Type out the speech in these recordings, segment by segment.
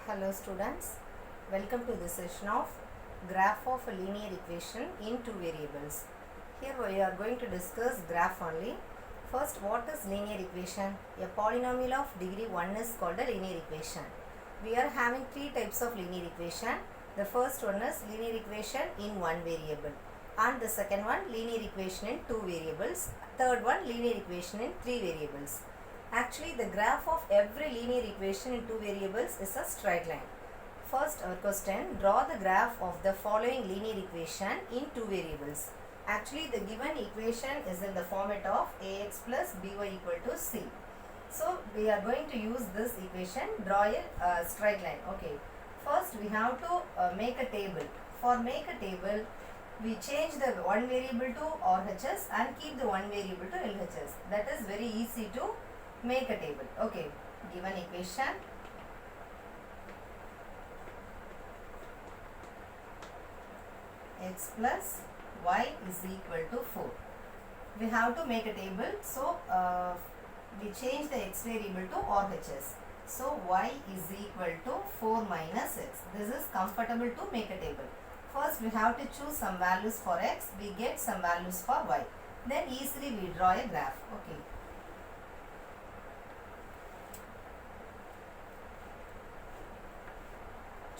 Hello students, welcome to this session of graph of a linear equation in two variables. Here we are going to discuss graph only. First, what is linear equation? A polynomial of degree 1 is called a linear equation. We are having three types of linear equation. The first one is linear equation in one variable, and the second one linear equation in two variables, third one linear equation in three variables. Actually, the graph of every linear equation in two variables is a straight line. First, our question, draw the graph of the following linear equation in two variables. Actually, the given equation is in the format of ax plus by equal to c. So, we are going to use this equation, draw a straight line. Okay. First, we have to make a table. For make a table, we change the one variable to RHS and keep the one variable to LHS. That is very easy to make a table. Okay, given equation, x plus y is equal to 4. We have to make a table, so we change the x variable to RHS. So y is equal to 4 minus x. This is comfortable to make a table. First we have to choose some values for x, we get some values for y. Then easily we draw a graph. Okay.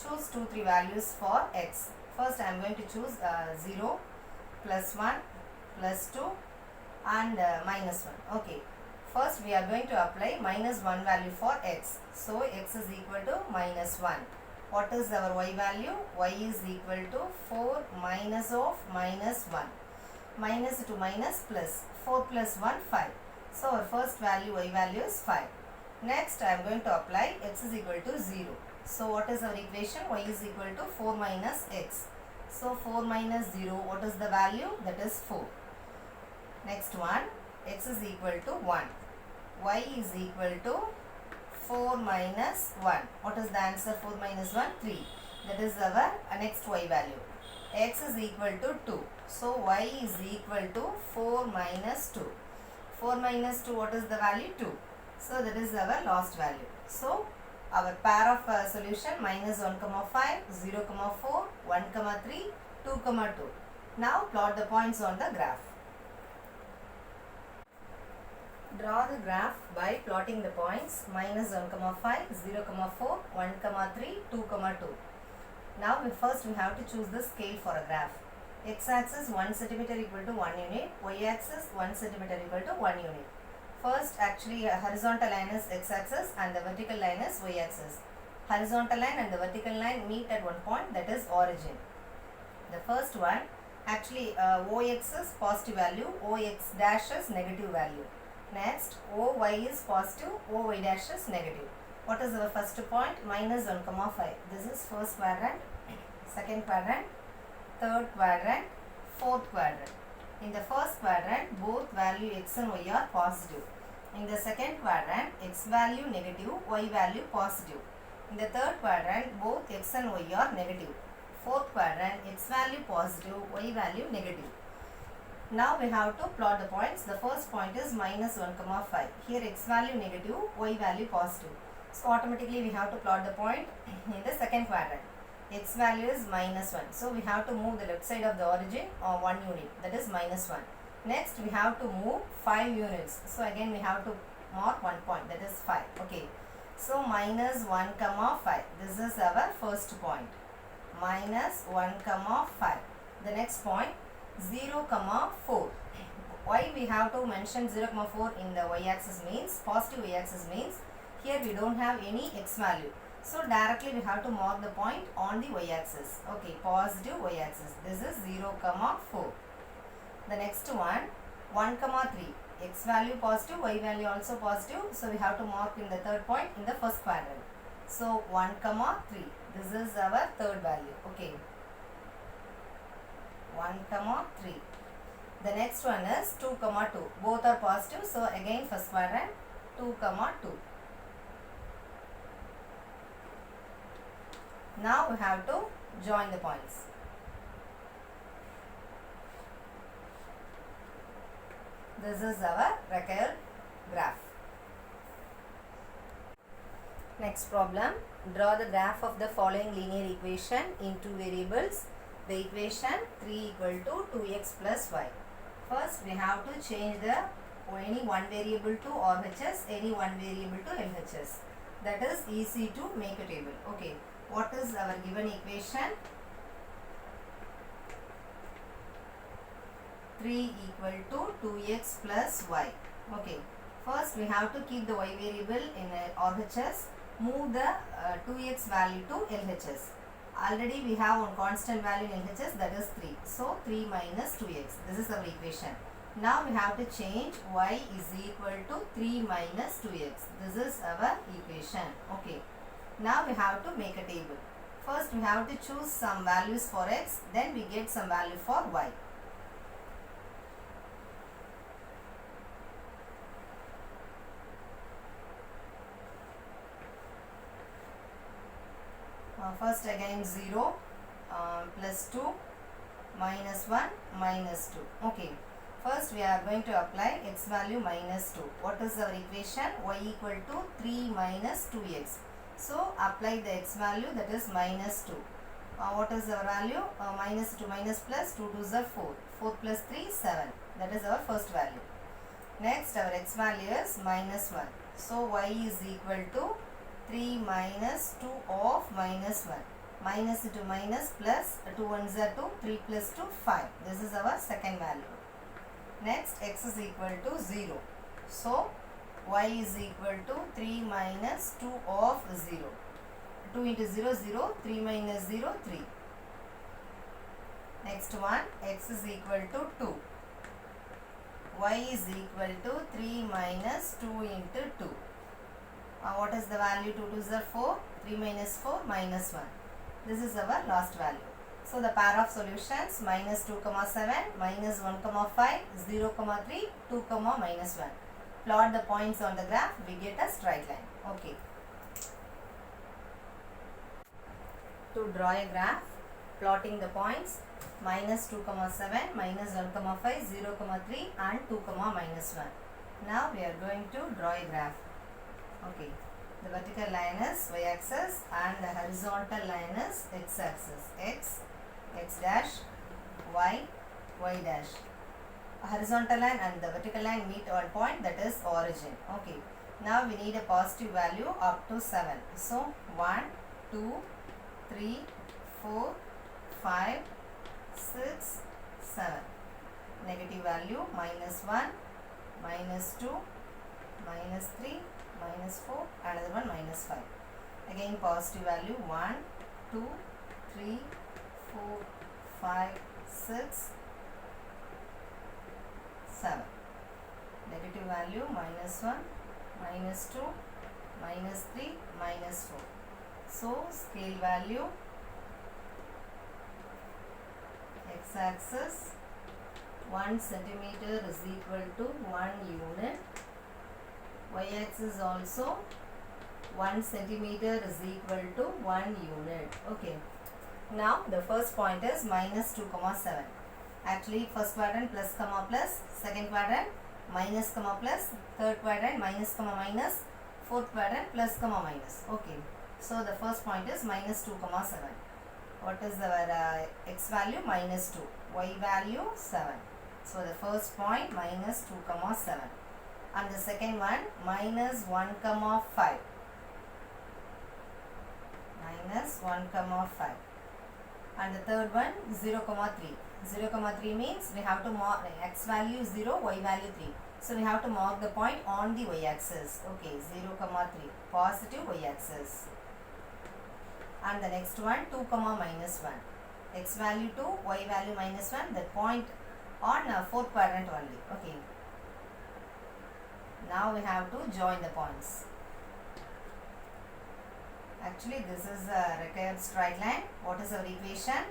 Choose 2-3 values for x. First I am going to choose 0, plus 1, plus 2 and minus 1. Okay. First we are going to apply minus 1 value for x. So x is equal to minus 1. What is our y value? Y is equal to 4 minus of minus 1. Minus to minus plus. 4 plus 1, 5. So our first value, y value is 5. Next I am going to apply x is equal to 0. So what is our equation? Y is equal to 4 minus x. So 4 minus 0, what is the value? That is 4. Next one, x is equal to 1. Y is equal to 4 minus 1. What is the answer? 4 minus 1? 3. That is our next y value. X is equal to 2. So y is equal to 4 minus 2. 4 minus 2, what is the value? 2. So that is our last value. So our pair of solution minus 1, 5, 0, 4, 1, 3, 2, 2. Now plot the points on the graph. Draw the graph by plotting the points minus 1, 5, 0, 4, 1, 3, 2, 2. Now first we have to choose the scale for a graph. X-axis 1 cm equal to 1 unit, y-axis 1 cm equal to 1 unit. First, actually horizontal line is x-axis and the vertical line is y-axis. Horizontal line and the vertical line meet at one point, that is origin. The first one, actually OX is positive value, OX dash is negative value. Next, OY is positive, OY dash is negative. What is our first point? Minus 1, 5. This is first quadrant, second quadrant, third quadrant, fourth quadrant. In the first quadrant, both value x and y are positive. In the second quadrant, x value negative, y value positive. In the third quadrant, both x and y are negative. Fourth quadrant, x value positive, y value negative. Now we have to plot the points. The first point is minus 1, 5. Here x value negative, y value positive. So automatically we have to plot the point in the second quadrant. X value is minus 1. So we have to move the left side of the origin 1 unit, that is minus 1. Next we have to move 5 units. So again we have to mark 1 point, that is 5. Okay. So minus 1, 5. This is our first point. Minus 1, 5. The next point 0, 4. Why we have to mention 0, 4 in the y-axis means, positive y-axis means, here we don't have any x value. So directly we have to mark the point on the y-axis. Okay, positive y-axis. This is 0, 4. The next one, 1, 3. X value positive, y value also positive. So we have to mark in the third point in the first quadrant. So 1, 3. This is our third value. Okay. 1, 3. The next one is 2, 2. Both are positive. So again first quadrant, 2, 2. Now we have to join the points. This is our required graph. Next problem. Draw the graph of the following linear equation in two variables. The equation 3 equal to 2x plus y. First, we have to change the any one variable to RHS, any one variable to LHS. That is easy to make a table. Okay, what is our given equation? 3 equal to 2x plus y. Okay, first we have to keep the y variable in RHS, move the 2x value to LHS. Already we have one constant value in LHS, that is 3. So 3 minus 2x. This is our equation. Now we have to change y is equal to 3 minus 2x. This is our equation. Okay. Now we have to make a table. First we have to choose some values for x, then we get some value for y. First again 0, plus 2, minus 1, minus 2. Okay. First we are going to apply x value minus 2. What is our equation? Y equal to 3 minus 2x. So apply the x value, that is minus 2. What is our value? Minus 2 minus plus 2 2s are 4. 4 plus 3 7. That is our first value. Next our x value is minus 1. So y is equal to 3 minus 2 of minus 1. Minus into minus plus 2 1s are 2. 3 plus 2 5. This is our second value. Next x is equal to 0. So y is equal to 3 minus 2 of 0. 2 into 0 0. 3 minus 0 3. Next one, x is equal to 2. Y is equal to 3 minus 2 into 2. What is the value? 2 2s are 4. 3 minus 4 minus 1. This is our last value. So the pair of solutions minus 2 comma 7, minus 1 comma 5, 0 comma 3, 2 comma minus 1. Plot the points on the graph, we get a straight line. Okay. To draw a graph, plotting the points minus 2 comma 7, minus 1 comma 5, 0 comma 3 and 2 comma minus 1. Now we are going to draw a graph. Okay. The vertical line is y-axis and the horizontal line is x-axis. X dash, y dash. A horizontal line and the vertical line meet one point, that is origin. Okay. Now we need a positive value up to 7. So 1, 2, 3, 4, 5, 6, 7. Negative value minus 1, minus 2, minus 3, minus 4, another one minus 5. Again positive value 1, 2, 3, 4, 5, 6, 7. Negative value minus 1, minus 2, minus 3, minus 4. So scale value x-axis 1 centimeter is equal to 1 unit. Y-axis also 1 centimeter is equal to 1 unit. Okay. Now the first point is minus 2 comma 7. Actually first quadrant plus comma plus, second quadrant minus comma plus, third quadrant minus comma minus, fourth quadrant plus comma minus. Okay. So the first point is minus 2 comma 7. What is our x value? Minus 2. Y value 7. So the first point minus 2 comma 7. And the second one minus 1 comma 5. Minus 1 comma 5. And the third one 0 comma 3. 0 comma 3 means we have to mark x value 0, y value 3. So we have to mark the point on the y-axis. Okay, 0 comma 3. Positive y-axis. And the next one 2 comma minus 1. X value 2, y value minus 1. That point on fourth quadrant only. Okay. Now we have to join the points. Actually this is a required straight line. What is our equation?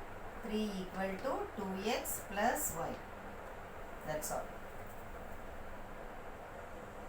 3 equal to 2x plus y. That's all.